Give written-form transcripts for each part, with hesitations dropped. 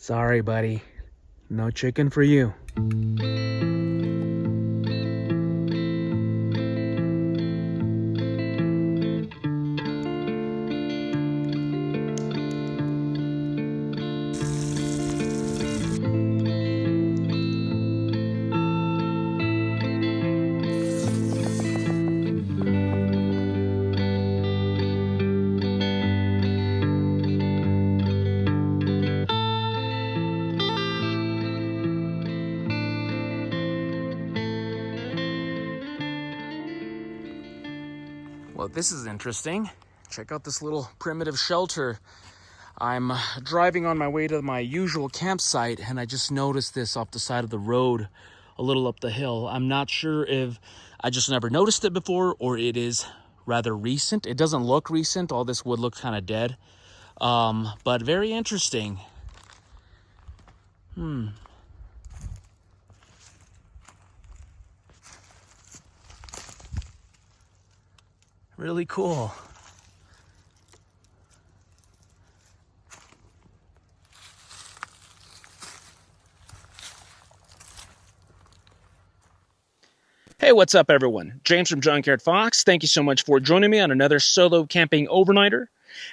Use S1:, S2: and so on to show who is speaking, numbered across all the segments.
S1: Sorry, buddy. No chicken for you. Well, this is interesting. Check out this little primitive shelter. I'm driving on my way to my usual campsite, and I just noticed this off the side of the road a little up the hill. I'm not sure if I just never noticed it before or it is rather recent. It doesn't look recent. All this wood looks kind of dead, but very interesting. Really cool. Hey, what's up, everyone? James from Junkyard Fox. Thank you so much for joining me on another solo camping overnighter.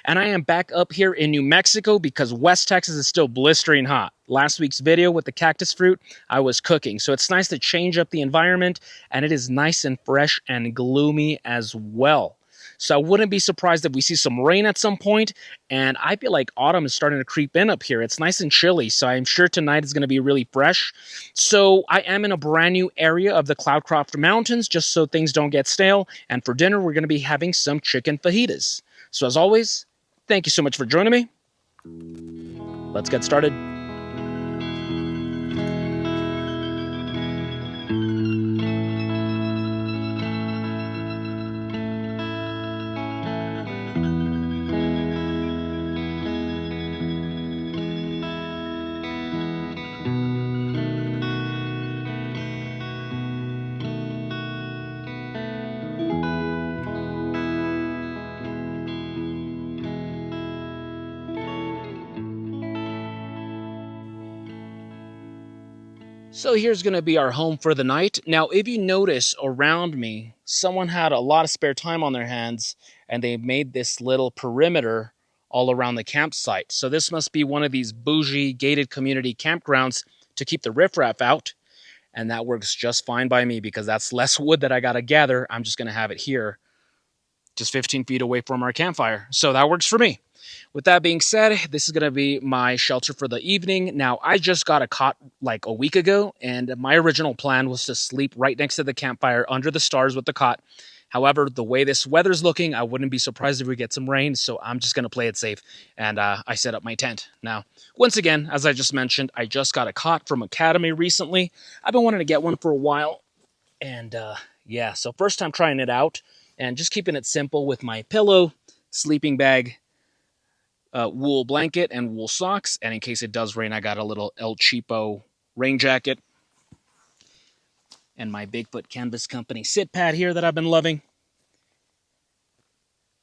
S1: And I am back up here in New Mexico because West Texas is still blistering hot. Last week's video with the cactus fruit, I was cooking. So it's nice to change up the environment, and it is nice and fresh and gloomy as well. So I wouldn't be surprised if we see some rain at some point, and I feel like autumn is starting to creep in up here. It's nice and chilly, so I'm sure tonight is going to be really fresh. So I am in a brand new area of the Cloudcroft Mountains, just so things don't get stale, and for dinner we're going to be having some chicken fajitas. So as always, thank you so much for joining me. Let's get started. So here's going to be our home for the night. Now, if you notice around me, someone had a lot of spare time on their hands, and they made this little perimeter all around the campsite. So this must be one of these bougie gated community campgrounds to keep the riffraff out. And that works just fine by me because that's less wood that I got to gather. I'm just going to have it here, just 15 feet away from our campfire. So that works for me. With that being said, this is going to be my shelter for the evening. Now, I just got a cot like a week ago, and my original plan was to sleep right next to the campfire under the stars with the cot. However, the way this weather's looking, I wouldn't be surprised if we get some rain, so I'm just going to play it safe, and I set up my tent. Now, once again, as I just mentioned, I just got a cot from Academy recently. I've been wanting to get one for a while, and yeah, so first time trying it out, and just keeping it simple with my pillow, sleeping bag, wool blanket, and wool socks. And in case it does rain, I got a little El Cheapo rain jacket. And my Bigfoot Canvas Company sit pad here that I've been loving.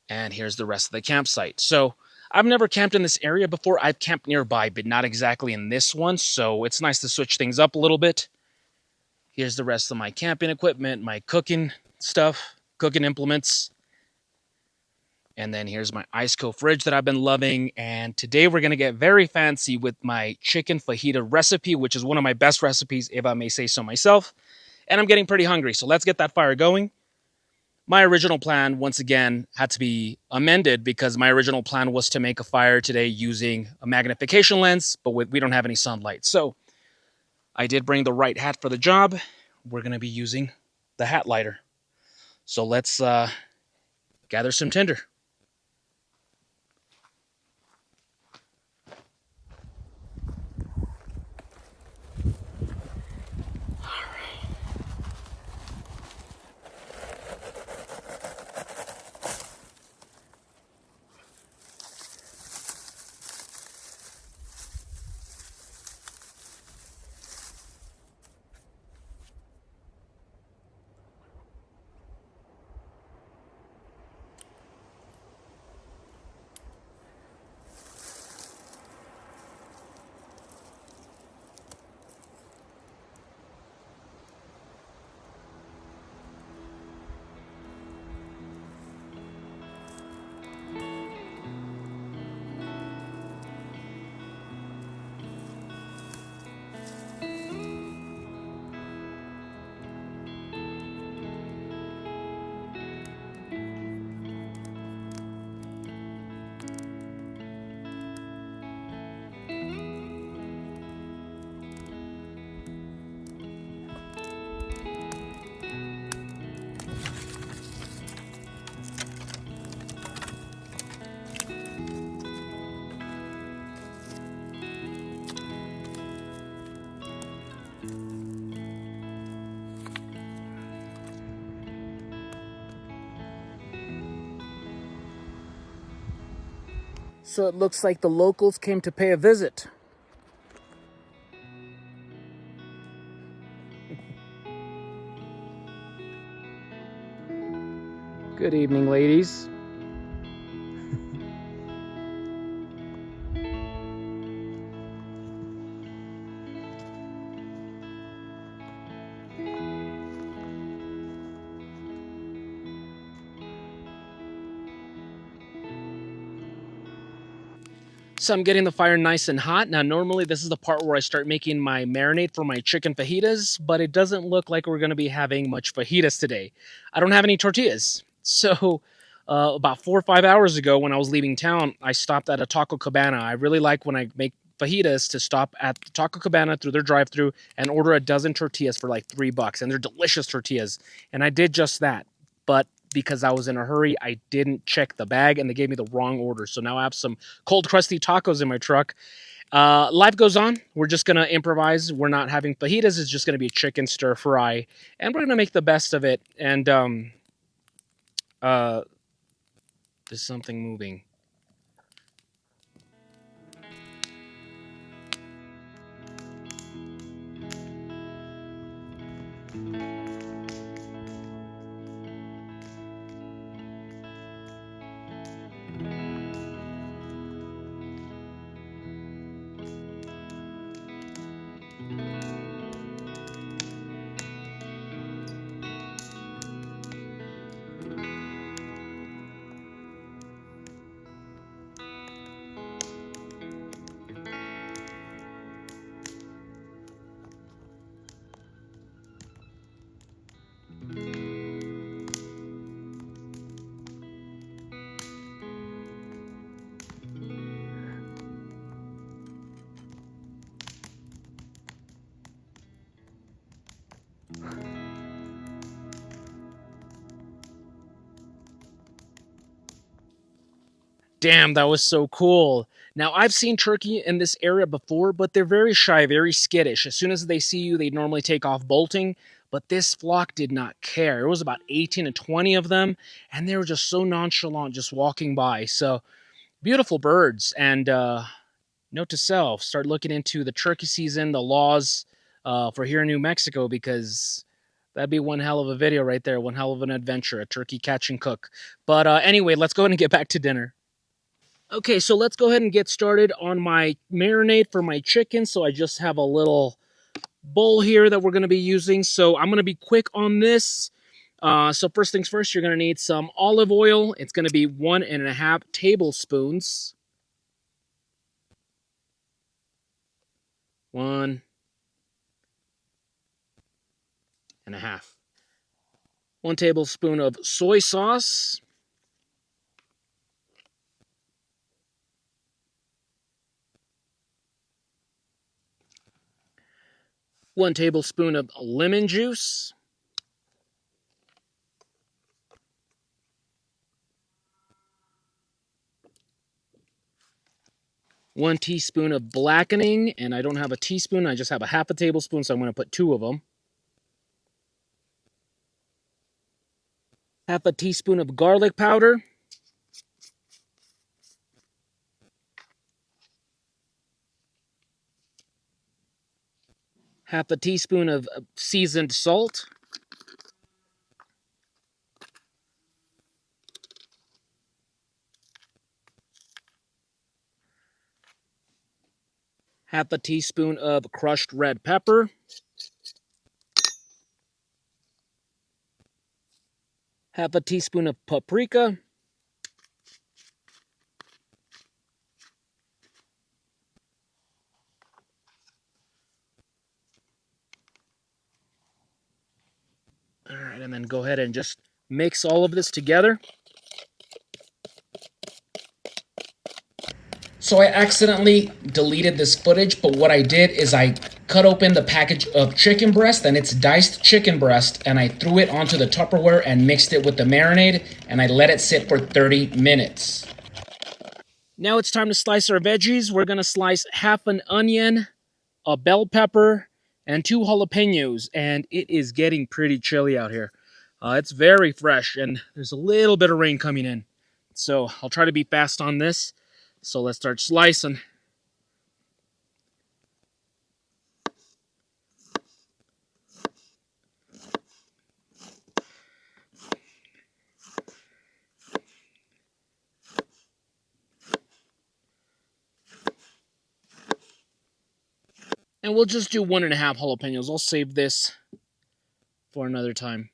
S1: And here's the rest of the campsite. So I've never camped in this area before. I've camped nearby, but not exactly in this one. So it's nice to switch things up a little bit. Here's the rest of my camping equipment, my cooking stuff, cooking implements. And then here's my ICECO fridge that I've been loving. And today we're going to get very fancy with my chicken fajita recipe, which is one of my best recipes, if I may say so myself. And I'm getting pretty hungry, so let's get that fire going. My original plan, once again, had to be amended because my original plan was to make a fire today using a magnification lens, but we don't have any sunlight. So I did bring the right hat for the job. We're going to be using the hat lighter. So let's gather some tinder. So it looks like the locals came to pay a visit. Good evening, ladies. So I'm getting the fire nice and hot. Now, normally this is the part where I start making my marinade for my chicken fajitas, but it doesn't look like we're going to be having much fajitas today. I don't have any tortillas. So about 4 or 5 hours ago when I was leaving town, I stopped at a Taco Cabana. I really like when I make fajitas to stop at the Taco Cabana through their drive-thru and order a dozen tortillas for like $3, and they're delicious tortillas. And I did just that. But because I was in a hurry, I didn't check the bag and they gave me the wrong order. So now I have some cold, crusty tacos in my truck. Life goes on. We're just going to improvise. We're not having fajitas. It's just going to be chicken stir fry. And we're going to make the best of it. And there's something moving. Damn, that was so cool. Now, I've seen turkey in this area before, but they're very shy, very skittish. As soon as they see you, they normally take off bolting. But this flock did not care. It was about 18 to 20 of them, and they were just so nonchalant just walking by. So, beautiful birds. And note to self, start looking into the turkey season, the laws for here in New Mexico, because that'd be one hell of a video right there, one hell of an adventure, a turkey catch and cook. But anyway, let's go ahead and get back to dinner. Okay, so let's go ahead and get started on my marinade for my chicken. So I just have a little bowl here that we're going to be using. So I'm going to be quick on this. So first things first, you're going to need some olive oil. It's going to be 1.5 tablespoons. 1.5. 1 tablespoon of soy sauce. 1 tablespoon of lemon juice. 1 teaspoon of blackening, and I don't have a teaspoon, I just have a half a tablespoon, so I'm going to put 2 of them. Half a teaspoon of garlic powder. Half a teaspoon of seasoned salt. Half a teaspoon of crushed red pepper. Half a teaspoon of paprika. All right, and then go ahead and just mix all of this together. So I accidentally deleted this footage, but what I did is I cut open the package of chicken breast, and it's diced chicken breast, and I threw it onto the Tupperware and mixed it with the marinade, and I let it sit for 30 minutes. Now it's time to slice our veggies. We're going to slice half an onion, a bell pepper, and 2 jalapenos, and it is getting pretty chilly out here. It's very fresh, and there's a little bit of rain coming in. So I'll try to be fast on this. So let's start slicing. And we'll just do 1.5 jalapenos. I'll save this for another time.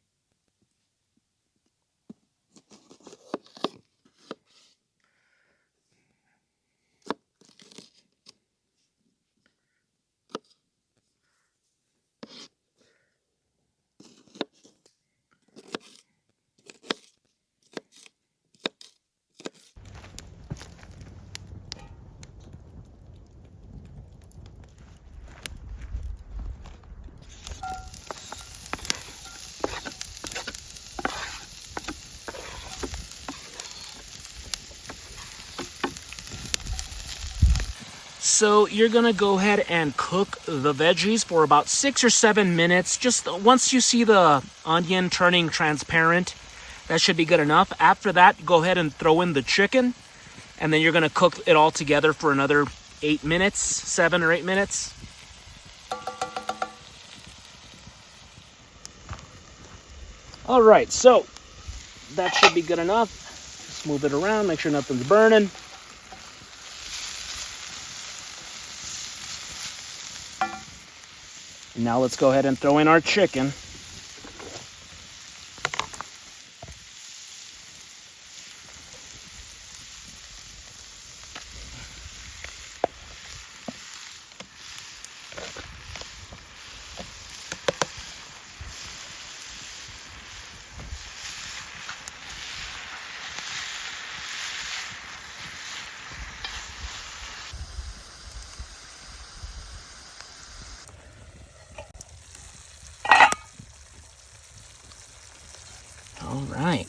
S1: So you're gonna go ahead and cook the veggies for about 6 or 7 minutes. Just once you see the onion turning transparent, that should be good enough. After that, go ahead and throw in the chicken, and then you're gonna cook it all together for another 8 minutes, 7 or 8 minutes. All right, so that should be good enough. Just move it around, make sure nothing's burning. Now let's go ahead and throw in our chicken. All right.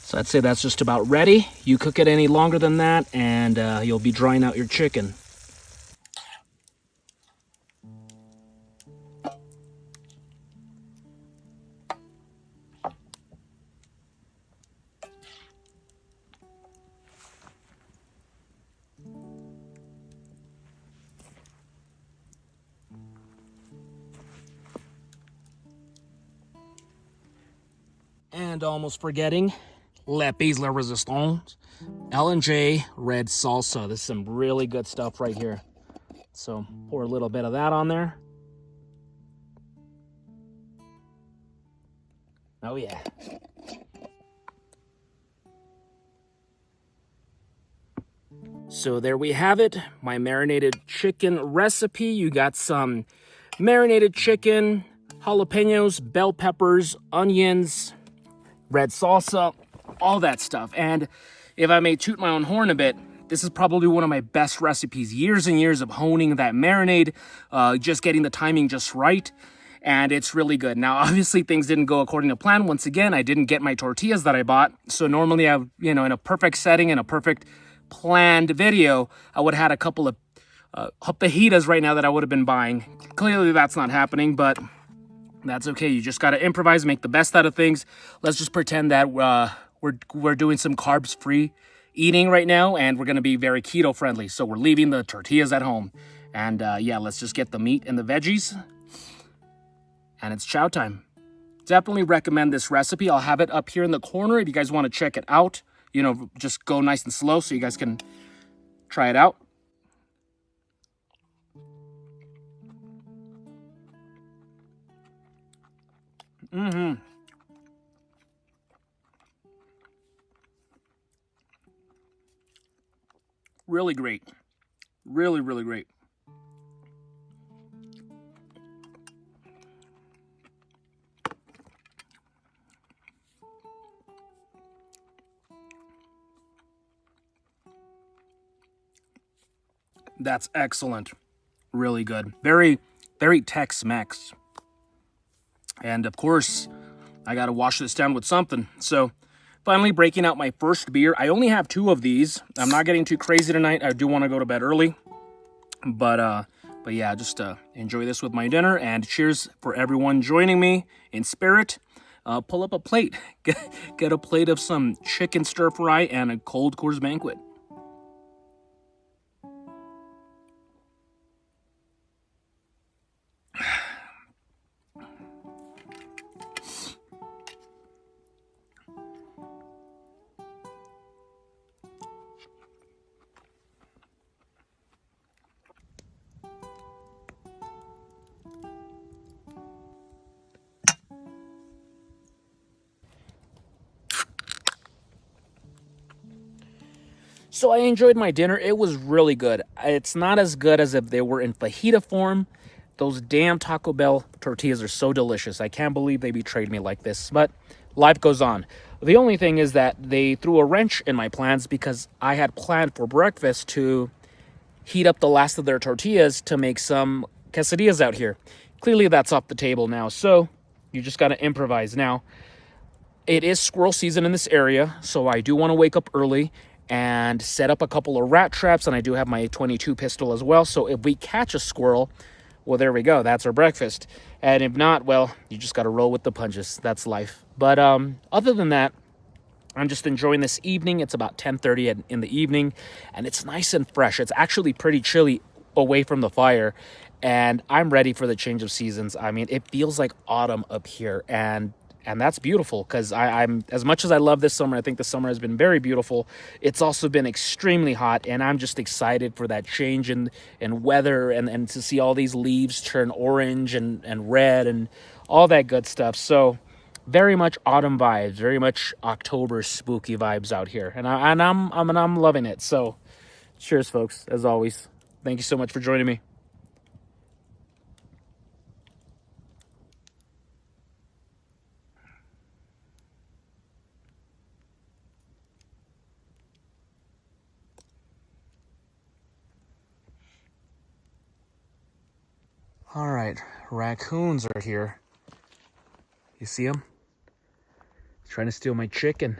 S1: So I'd say that's just about ready. You cook it any longer than that, and you'll be drying out your chicken. And almost forgetting, Lepis La Resistance, L&J red salsa. This is some really good stuff right here. So pour a little bit of that on there. Oh yeah. So there we have it, my marinated chicken recipe. You got some marinated chicken, jalapenos, bell peppers, onions, red salsa, all that stuff. And if I may toot my own horn a bit, this is probably one of my best recipes. Years and years of honing that marinade, just getting the timing just right. And it's really good. Now, obviously, things didn't go according to plan. Once again, I didn't get my tortillas that I bought. So normally, in a perfect setting, in a perfect planned video, I would have had a couple of fajitas right now that I would have been buying. Clearly, that's not happening, but that's okay. You just got to improvise, make the best out of things. Let's just pretend that we're doing some carbs-free eating right now, and we're going to be very keto-friendly. So we're leaving the tortillas at home. And yeah, let's just get the meat and the veggies. And it's chow time. Definitely recommend this recipe. I'll have it up here in the corner if you guys want to check it out. Just go nice and slow so you guys can try it out. Really great. Really, really great. That's excellent. Really good. Very, very Tex-Mex. And of course, I got to wash this down with something. So finally breaking out my first beer. I only have 2 of these. I'm not getting too crazy tonight. I do want to go to bed early. But yeah, just enjoy this with my dinner. And cheers for everyone joining me in spirit. pull up a plate. Get a plate of some chicken stir fry and a cold Coors Banquet. So I enjoyed my dinner. It was really good. It's not as good as if they were in fajita form. Those damn Taco Bell tortillas are so delicious. I can't believe they betrayed me like this. But life goes on. The only thing is that they threw a wrench in my plans because I had planned for breakfast to heat up the last of their tortillas to make some quesadillas out here. Clearly that's off the table now. So you just got to improvise. Now, it is squirrel season in this area, so I do want to wake up early and set up a couple of rat traps, and I do have my 22 pistol as well, so if we catch a squirrel, well, there we go, that's our breakfast. And if not, well, you just got to roll with the punches. That's life. But other than that, I'm just enjoying this evening. It's about 10:30 in the evening, and it's nice and fresh. It's actually pretty chilly away from the fire, and I'm ready for the change of seasons. I mean, it feels like autumn up here, and that's beautiful because I'm, as much as I love this summer, I think the summer has been very beautiful. It's also been extremely hot, and I'm just excited for that change in weather and to see all these leaves turn orange and red and all that good stuff. So very much autumn vibes, very much October spooky vibes out here, and I'm loving it. So cheers, folks. As always, thank you so much for joining me. All right, raccoons are here. You see them? Trying to steal my chicken.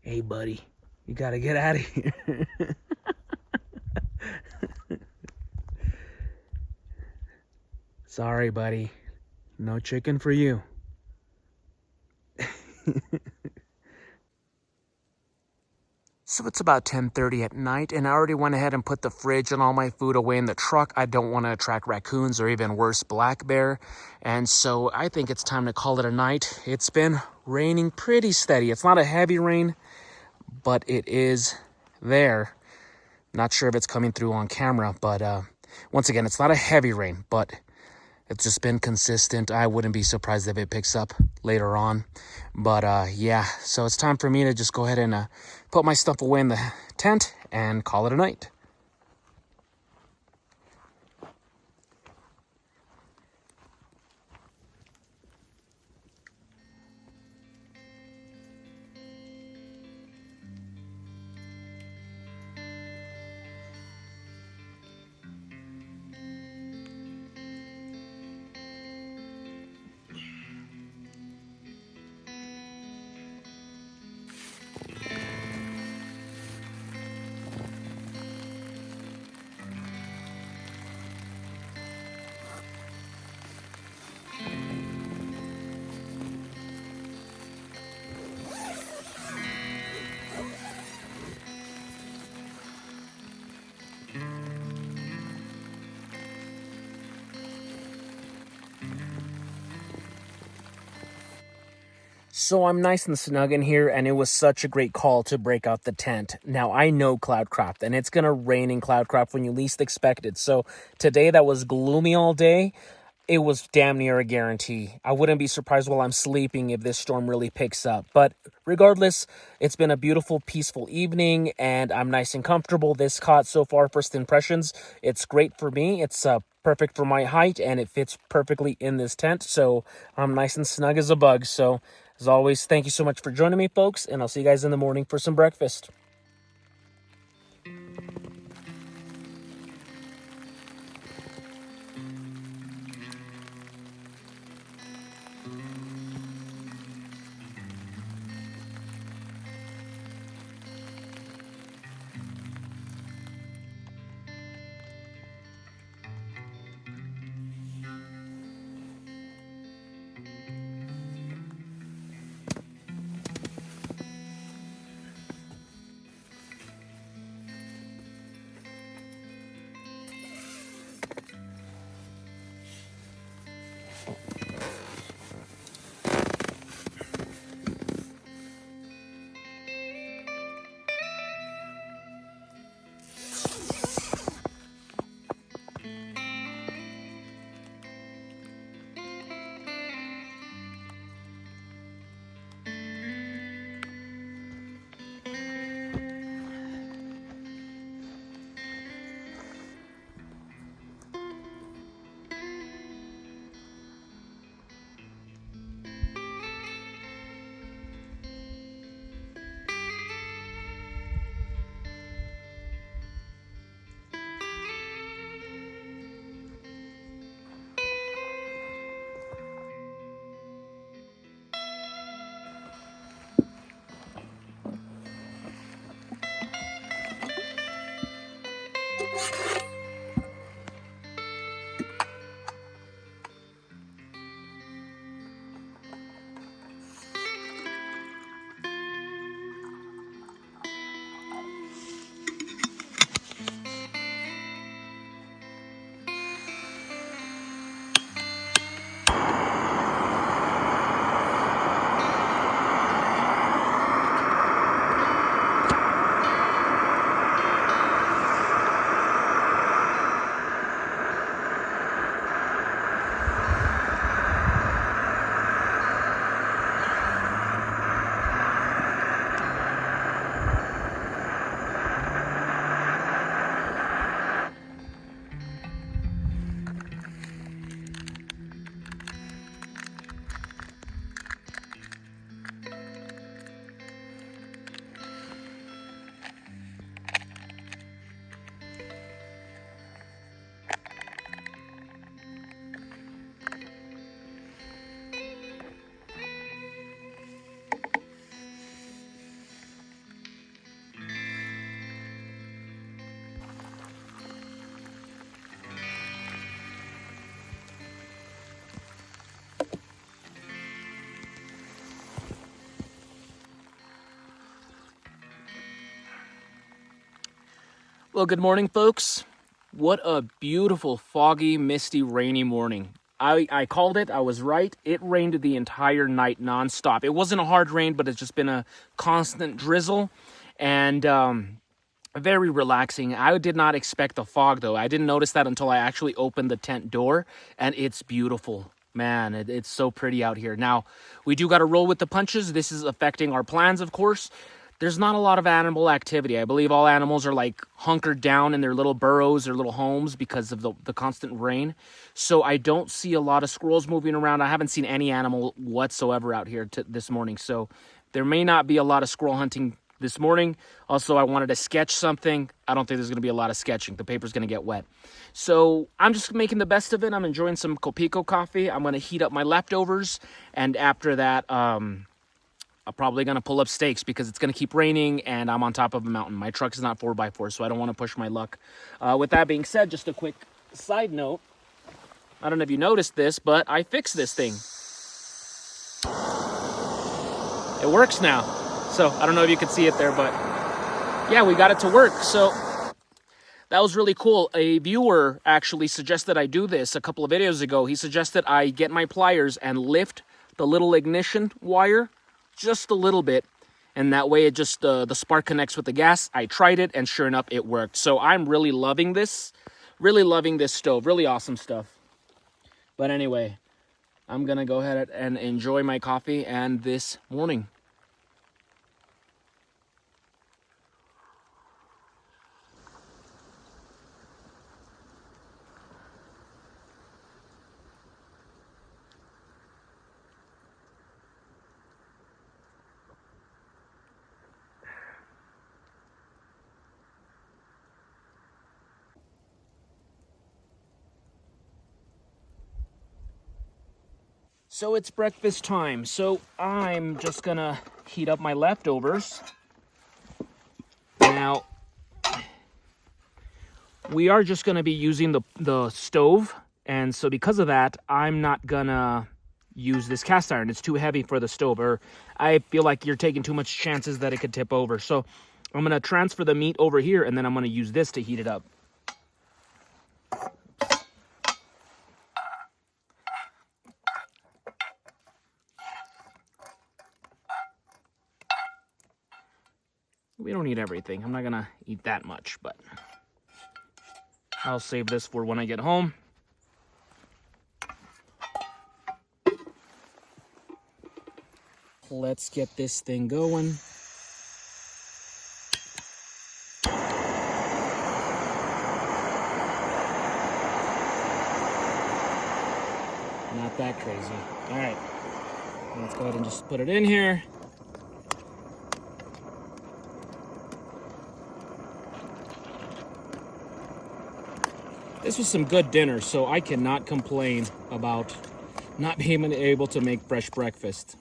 S1: Hey, buddy, you gotta get out of here. Sorry, buddy. No chicken for you. So it's about 10:30 at night, and I already went ahead and put the fridge and all my food away in the truck. I don't want to attract raccoons or even worse, black bear. And so I think it's time to call it a night. It's been raining pretty steady. It's not a heavy rain, but it is there. Not sure if it's coming through on camera, but once again, it's not a heavy rain, but it's just been consistent. I wouldn't be surprised if it picks up later on. But yeah, so it's time for me to just go ahead and put my stuff away in the tent and call it a night. So I'm nice and snug in here, and it was such a great call to break out the tent. Now, I know Cloudcraft, and it's going to rain in Cloudcraft when you least expect it. So today that was gloomy all day. It was damn near a guarantee. I wouldn't be surprised while I'm sleeping if this storm really picks up. But regardless, it's been a beautiful, peaceful evening, and I'm nice and comfortable. This cot so far, first impressions, it's great for me. It's perfect for my height, and it fits perfectly in this tent. So I'm nice and snug as a bug. So as always, thank you so much for joining me, folks, and I'll see you guys in the morning for some breakfast. Well, good morning, folks. What a beautiful, foggy, misty, rainy morning. I called it. I was right. It rained the entire night nonstop. It wasn't a hard rain, but it's just been a constant drizzle and very relaxing. I did not expect the fog, though. I didn't notice that until I actually opened the tent door, and it's beautiful. Man, it's so pretty out here. Now, we do got to roll with the punches. This is affecting our plans, of course. There's not a lot of animal activity. I believe all animals are like hunkered down in their little burrows, their little homes because of the constant rain. So I don't see a lot of squirrels moving around. I haven't seen any animal whatsoever out here this morning. So there may not be a lot of squirrel hunting this morning. Also, I wanted to sketch something. I don't think there's going to be a lot of sketching. The paper's going to get wet. So I'm just making the best of it. I'm enjoying some Copico coffee. I'm going to heat up my leftovers. And after that, I'm probably going to pull up stakes because it's going to keep raining and I'm on top of a mountain. My truck is not 4x4, so I don't want to push my luck. With that being said, just a quick side note. I don't know if you noticed this, but I fixed this thing. It works now. So I don't know if you can see it there, but yeah, we got it to work. So that was really cool. A viewer actually suggested I do this a couple of videos ago. He suggested I get my pliers and lift the little ignition wire just a little bit, and that way it just the spark connects with the gas. I tried it, and sure enough, it worked. So I'm really loving this stove. Really awesome stuff. But anyway, I'm gonna go ahead and enjoy my coffee and this morning. So it's breakfast time. So I'm just gonna heat up my leftovers. Now, we are just gonna be using the stove. And so because of that, I'm not gonna use this cast iron. It's too heavy for the stove, or I feel like you're taking too much chances that it could tip over. So I'm gonna transfer the meat over here, and then I'm gonna use this to heat it up. We don't need everything. I'm not gonna eat that much, but I'll save this for when I get home. Let's get this thing going. Not that crazy. All right, let's go ahead and just put it in here. This was some good dinner, so I cannot complain about not being able to make fresh breakfast.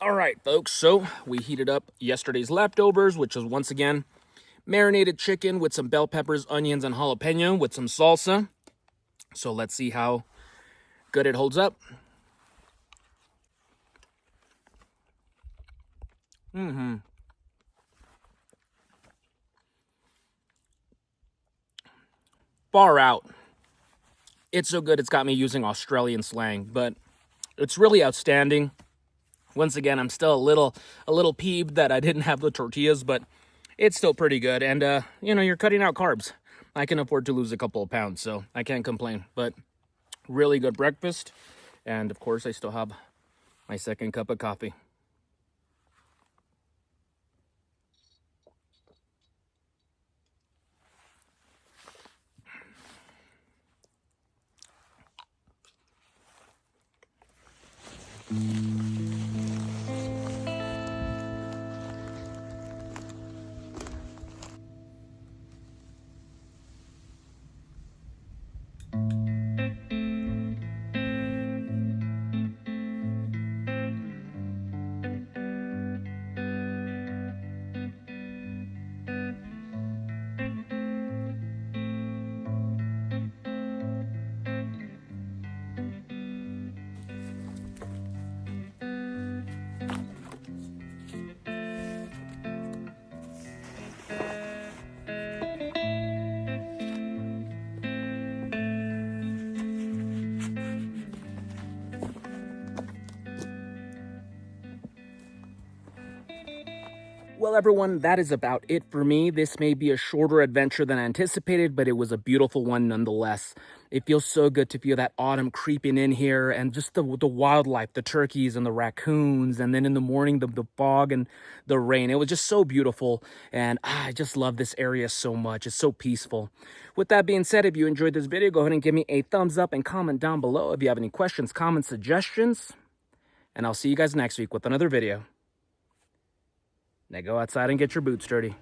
S1: All right, folks, so we heated up yesterday's leftovers, which is once again marinated chicken with some bell peppers, onions, and jalapeno with some salsa. So let's see how good it holds up. Far out. It's so good it's got me using Australian slang, but it's really outstanding. Once again, I'm still a little peeved that I didn't have the tortillas, but it's still pretty good. And you know, you're cutting out carbs. I can afford to lose a couple of pounds, so I can't complain. But really good breakfast. And of course, I still have my second cup of coffee. Well, everyone, that is about it for me. This may be a shorter adventure than I anticipated, but it was a beautiful one nonetheless. It feels so good to feel that autumn creeping in here, and just the wildlife, the turkeys and the raccoons, and then in the morning, the fog and the rain. It was just so beautiful, and I just love this area so much. It's so peaceful. With that being said, if you enjoyed this video, go ahead and give me a thumbs up and comment down below if you have any questions, comments, suggestions, and I'll see you guys next week with another video. Now go outside and get your boots dirty.